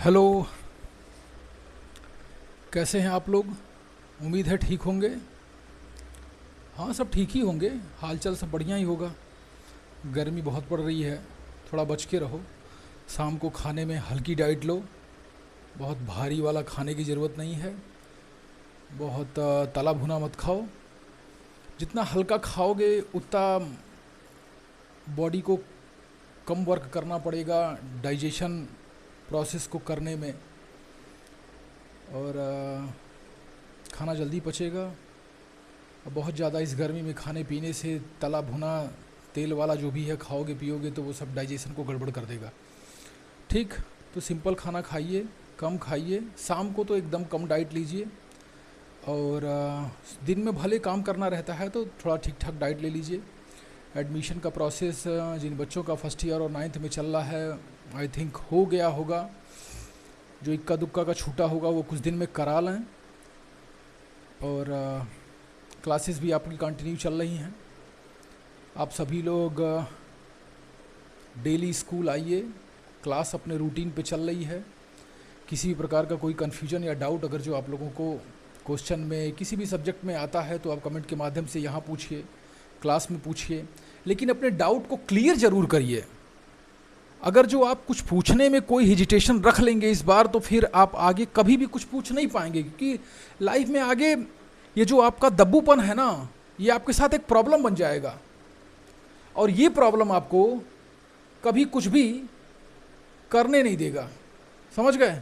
Hello. कैसे हैं आप लोग? उम्मीद है ठीक होंगे। हाँ, सब ठीक ही होंगे। हालचाल सब बढ़िया ही होगा। गर्मी बहुत पड़ रही है, थोड़ा बच के रहो। शाम को खाने में हल्की डाइट लो। बहुत भारी वाला खाने की ज़रूरत नहीं है। बहुत तला भुना मत खाओ। जितना हल्का खाओगे उतना बॉडी को कम वर्क करना पड़ेगा डाइजेशन प्रोसेस को करने में, और खाना जल्दी पचेगा। और बहुत ज़्यादा इस गर्मी में खाने पीने से तला भुना तेल वाला जो भी है खाओगे पियोगे तो वो सब डाइजेशन को गड़बड़ कर देगा। ठीक, तो सिंपल खाना खाइए, कम खाइए। शाम को तो एकदम कम डाइट लीजिए, और दिन में भले काम करना रहता है तो थोड़ा ठीक ठाक डाइट ले लीजिए। एडमिशन का प्रोसेस जिन बच्चों का फर्स्ट ईयर और 9th में चल रहा है, आई थिंक हो गया होगा। जो इक्का दुक्का का छूटा होगा वो कुछ दिन में करा लें। और क्लासेस भी आपकी कंटिन्यू चल रही हैं। आप सभी लोग डेली स्कूल आइए, क्लास अपने रूटीन पे चल रही है। किसी भी प्रकार का कोई कन्फ्यूजन या डाउट अगर जो आप लोगों को क्वेश्चन में किसी भी सब्जेक्ट में आता है तो आप कमेंट के माध्यम से यहाँ पूछिए, क्लास में पूछिए, लेकिन अपने डाउट को क्लियर ज़रूर करिए। अगर जो आप कुछ पूछने में कोई हेजिटेशन रख लेंगे इस बार, तो फिर आप आगे कभी भी कुछ पूछ नहीं पाएंगे, क्योंकि लाइफ में आगे ये जो आपका दब्बूपन है ना, ये आपके साथ एक प्रॉब्लम बन जाएगा। और ये प्रॉब्लम आपको कभी कुछ भी करने नहीं देगा। समझ गए?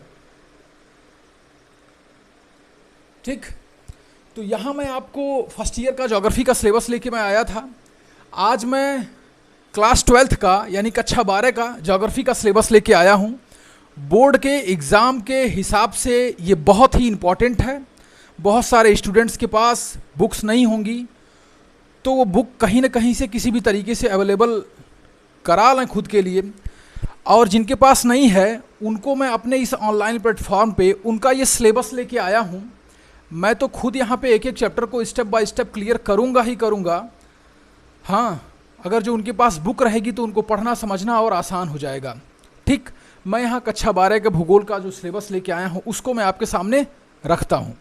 ठीक, तो यहाँ मैं आपको फर्स्ट ईयर का ज्योग्राफी का सिलेबस लेके मैं आया था। आज मैं क्लास 12th का यानी कक्षा 12 का ज्योग्राफी का सिलेबस लेके आया हूँ। बोर्ड के एग्ज़ाम के हिसाब से ये बहुत ही इम्पॉर्टेंट है। बहुत सारे स्टूडेंट्स के पास बुक्स नहीं होंगी, तो वो बुक कहीं ना कहीं से किसी भी तरीके से अवेलेबल करा लें खुद के लिए। और जिनके पास नहीं है उनको मैं अपने इस ऑनलाइन प्लेटफॉर्म पे उनका ये सिलेबस लेके आया हूँ। मैं तो खुद यहाँ पे एक एक चैप्टर को स्टेप बाय स्टेप क्लियर करूँगा ही करूँगा। हाँ, अगर जो उनके पास बुक रहेगी तो उनको पढ़ना समझना और आसान हो जाएगा। ठीक, मैं यहाँ कक्षा 12 के भूगोल का जो सिलेबस लेके आया हूँ उसको मैं आपके सामने रखता हूँ।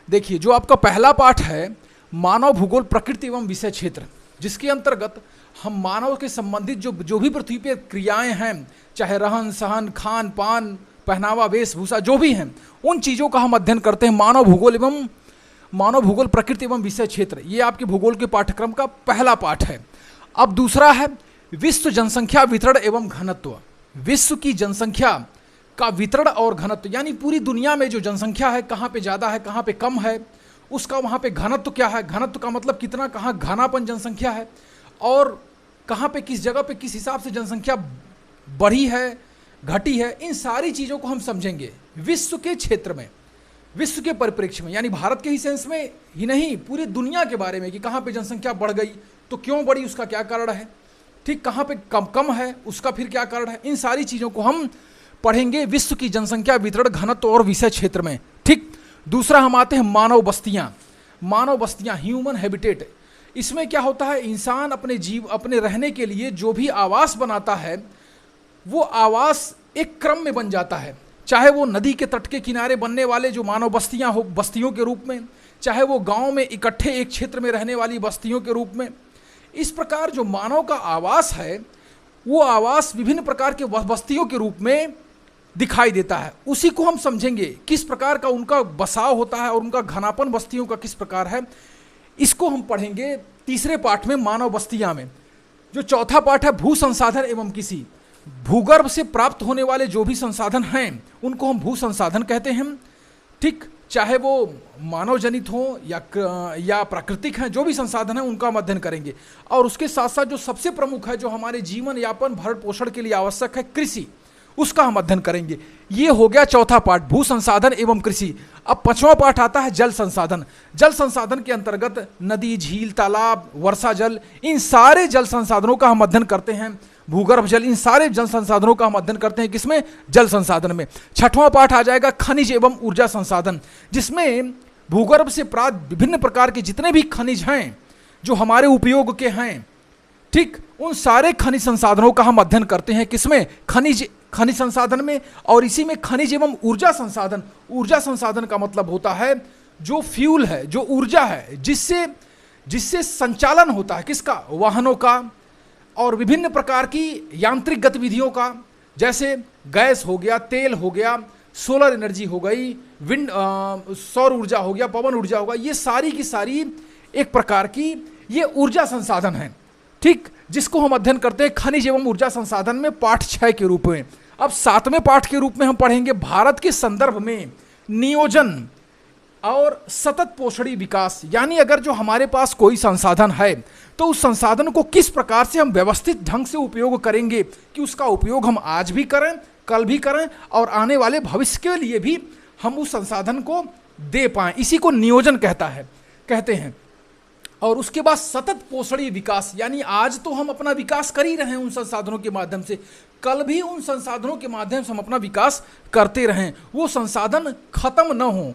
देखिए, जो आपका पहला पाठ है मानव भूगोल प्रकृति एवं विषय क्षेत्र, जिसके अंतर्गत हम मानव के संबंधित जो भी पृथ्वी पे क्रियाएं हैं, चाहे रहन सहन, खान पान, पहनावा, वेशभूषा, जो भी हैं, उन चीज़ों का हम अध्ययन करते हैं। मानव भूगोल प्रकृति एवं विषय क्षेत्र, ये आपके भूगोल के पाठ्यक्रम का पहला पाठ है। अब दूसरा है विश्व जनसंख्या वितरण एवं घनत्व। विश्व की जनसंख्या का वितरण और घनत्व, यानी पूरी दुनिया में जो जनसंख्या है, कहाँ पे ज़्यादा है, कहाँ पे कम है, उसका वहाँ पे घनत्व क्या है। घनत्व का मतलब कितना, कहाँ घनापन जनसंख्या है, और कहाँ पे किस जगह पे किस हिसाब से जनसंख्या बढ़ी है, घटी है। इन सारी चीज़ों को हम समझेंगे विश्व के क्षेत्र में, विश्व के परिप्रेक्ष्य में, यानी भारत के ही सेंस में ही नहीं, पूरी दुनिया के बारे में कि कहाँ पे जनसंख्या बढ़ गई तो क्यों बढ़ी, उसका क्या कारण है। ठीक, कहाँ पे कम है उसका फिर क्या कारण है। इन सारी चीज़ों को हम पढ़ेंगे विश्व की जनसंख्या वितरण, घनत्व और विषय क्षेत्र में। ठीक, दूसरा हम आते हैं मानव बस्तियाँ। मानव बस्तियाँ, ह्यूमन हैबिटेट। इसमें क्या होता है, इंसान अपने रहने के लिए जो भी आवास बनाता है वो आवास एक क्रम में बन जाता है। चाहे वो नदी के तट के किनारे बनने वाले जो मानव बस्तियां हो, बस्तियों के रूप में, चाहे वो गांव में इकट्ठे एक क्षेत्र में रहने वाली बस्तियों के रूप में। इस प्रकार जो मानव का आवास है वो आवास विभिन्न प्रकार के बस्तियों के रूप में दिखाई देता है। उसी को हम समझेंगे, किस प्रकार का उनका बसाव होता है और उनका घनापन बस्तियों का किस प्रकार है। इसको हम पढ़ेंगे तीसरे पाठ में, मानव बस्तियां में। जो चौथा पाठ है भू संसाधन एवं कृषि। भूगर्भ से प्राप्त होने वाले जो भी संसाधन हैं उनको हम भू संसाधन कहते हैं। ठीक, चाहे वो मानव जनित हो या प्राकृतिक हैं, जो भी संसाधन हैं उनका हम अध्ययन करेंगे। और उसके साथ साथ जो सबसे प्रमुख है, जो हमारे जीवन यापन भरण पोषण के लिए आवश्यक है, कृषि, उसका हम अध्ययन करेंगे। ये हो गया चौथा पाठ, भू संसाधन एवं कृषि। अब पांचवा पाठ आता है जल संसाधन। जल संसाधन के अंतर्गत नदी, झील, तालाब, वर्षा जल, इन सारे जल संसाधनों का हम अध्ययन करते हैं। भूगर्भ जल, इन सारे जल संसाधनों का हम अध्ययन करते हैं किसमें, जल संसाधन में। छठवां पाठ आ जाएगा खनिज एवं ऊर्जा संसाधन, जिसमें भूगर्भ से प्राप्त विभिन्न प्रकार के जितने भी खनिज हैं जो हमारे उपयोग के हैं, ठीक, उन सारे खनिज संसाधनों का हम अध्ययन करते हैं किसमें, खनिज खनिज संसाधन में, और इसी में खनिज एवं ऊर्जा संसाधन। ऊर्जा संसाधन का मतलब होता है जो फ्यूल है, जो ऊर्जा है, जिससे संचालन होता है किसका, वाहनों का और विभिन्न प्रकार की यांत्रिक गतिविधियों का, जैसे गैस हो गया, तेल हो गया, सोलर एनर्जी हो गई, विंड सौर ऊर्जा हो गया, पवन ऊर्जा होगा, ये सारी की सारी एक प्रकार की ये ऊर्जा संसाधन है, ठीक, जिसको हम अध्ययन करते हैं खनिज एवं ऊर्जा संसाधन में पाठ 6 के रूप में। अब 7वें पाठ के रूप में हम पढ़ेंगे भारत के संदर्भ में नियोजन और सतत पोषणी विकास, यानी अगर जो हमारे पास कोई संसाधन है तो उस संसाधन को किस प्रकार से हम व्यवस्थित ढंग से उपयोग करेंगे कि उसका उपयोग हम आज भी करें, कल भी करें और आने वाले भविष्य के लिए भी हम उस संसाधन को दे पाएं, इसी को नियोजन कहते हैं। और उसके बाद सतत पोषणी विकास, यानी आज तो हम अपना विकास कर ही रहे हैं उन संसाधनों के माध्यम से, कल भी उन संसाधनों के माध्यम से हम अपना विकास करते रहें, वो संसाधन खत्म न हो,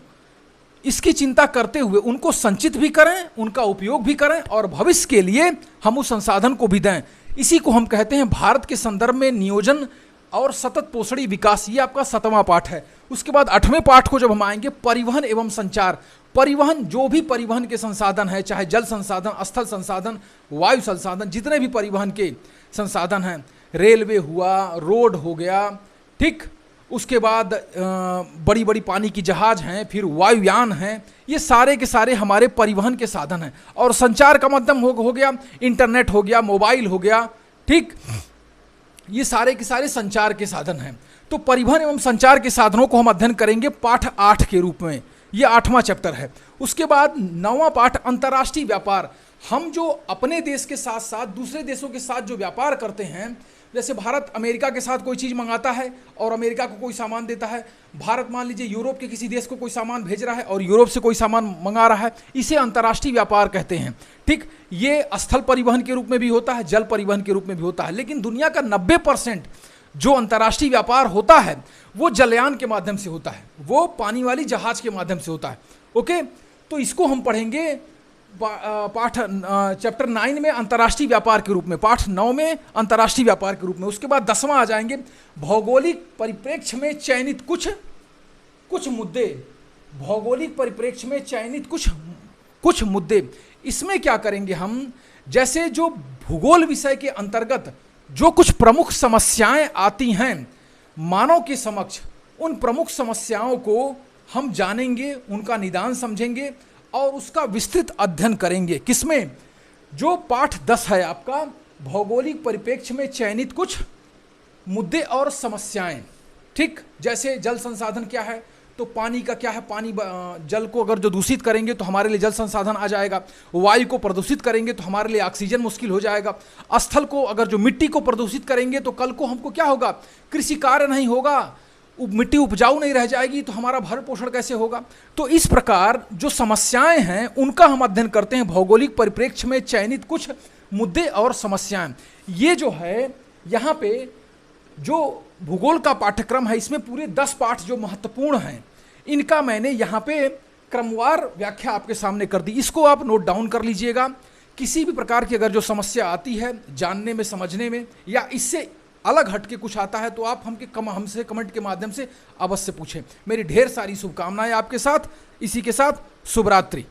इसकी चिंता करते हुए उनको संचित भी करें, उनका उपयोग भी करें और भविष्य के लिए हम उस संसाधन को भी दें। इसी को हम कहते हैं भारत के संदर्भ में नियोजन और सतत पोषणी विकास। ये आपका 7वां पाठ है। उसके बाद 8वें पाठ को जब हम आएंगे, परिवहन एवं संचार। परिवहन, जो भी परिवहन के संसाधन है, चाहे जल संसाधन, स्थल संसाधन, वायु संसाधन, जितने भी परिवहन के संसाधन हैं, रेलवे हुआ, रोड हो गया, ठीक, उसके बाद बड़ी बड़ी पानी की जहाज हैं, फिर वायुयान हैं, ये सारे के सारे हमारे परिवहन के साधन हैं। और संचार का मतलब हो गया इंटरनेट हो गया, मोबाइल हो गया, ठीक, ये सारे के सारे संचार के साधन हैं। तो परिवहन एवं संचार के साधनों को हम अध्ययन करेंगे पाठ 8 के रूप में, ये 8वां चैप्टर है। उसके बाद 9वां पाठ अंतर्राष्ट्रीय व्यापार। हम जो अपने देश के साथ साथ दूसरे देशों के साथ जो व्यापार करते हैं, जैसे भारत अमेरिका के साथ कोई चीज़ मंगाता है और अमेरिका को कोई सामान देता है, भारत मान लीजिए यूरोप के किसी देश को कोई सामान भेज रहा है और यूरोप से कोई सामान मंगा रहा है, इसे अंतर्राष्ट्रीय व्यापार कहते हैं, ठीक। ये स्थल परिवहन के रूप में भी होता है, जल परिवहन के रूप में भी होता है, लेकिन दुनिया का 90% जो अंतर्राष्ट्रीय व्यापार होता है वो जलयान के माध्यम से होता है, वो पानी वाली जहाज के माध्यम से होता है। ओके, तो इसको हम पढ़ेंगे पाठ चैप्टर 9 में अंतर्राष्ट्रीय व्यापार के रूप में, पाठ 9 में अंतर्राष्ट्रीय व्यापार के रूप में। उसके बाद 10वां आ जाएंगे भौगोलिक परिप्रेक्ष्य में चयनित कुछ मुद्दे। भौगोलिक परिप्रेक्ष्य में चयनित कुछ मुद्दे, इसमें क्या करेंगे हम, जैसे जो भूगोल विषय के अंतर्गत जो कुछ प्रमुख समस्याएं आती हैं मानव के समक्ष, उन प्रमुख समस्याओं को हम जानेंगे, उनका निदान समझेंगे और उसका विस्तृत अध्ययन करेंगे। किसमें, जो पाठ 10 है आपका, भौगोलिक परिप्रेक्ष्य में चयनित कुछ मुद्दे और समस्याएं, ठीक। जैसे जल संसाधन क्या है, तो पानी का क्या है, पानी जल को अगर जो दूषित करेंगे तो हमारे लिए जल संसाधन आ जाएगा, वायु को प्रदूषित करेंगे तो हमारे लिए ऑक्सीजन मुश्किल हो जाएगा, स्थल को अगर जो मिट्टी को प्रदूषित करेंगे तो कल को हमको क्या होगा, कृषि कार्य नहीं होगा, मिट्टी उपजाऊ नहीं रह जाएगी, तो हमारा भरण पोषण कैसे होगा। तो इस प्रकार जो समस्याएं हैं उनका हम अध्ययन करते हैं, भौगोलिक परिप्रेक्ष्य में चयनित कुछ मुद्दे और समस्याएं। ये जो है यहाँ पे जो भूगोल का पाठ्यक्रम है, इसमें पूरे 10 पाठ जो महत्वपूर्ण हैं, इनका मैंने यहाँ पे क्रमवार व्याख्या आपके सामने कर दी। इसको आप नोट डाउन कर लीजिएगा। किसी भी प्रकार की अगर जो समस्या आती है जानने में, समझने में, या इससे अलग हटके कुछ आता है तो आप हमसे कमेंट के माध्यम से अवश्य पूछें। मेरी ढेर सारी शुभकामनाएं आपके साथ। इसी के साथ शुभ रात्रि।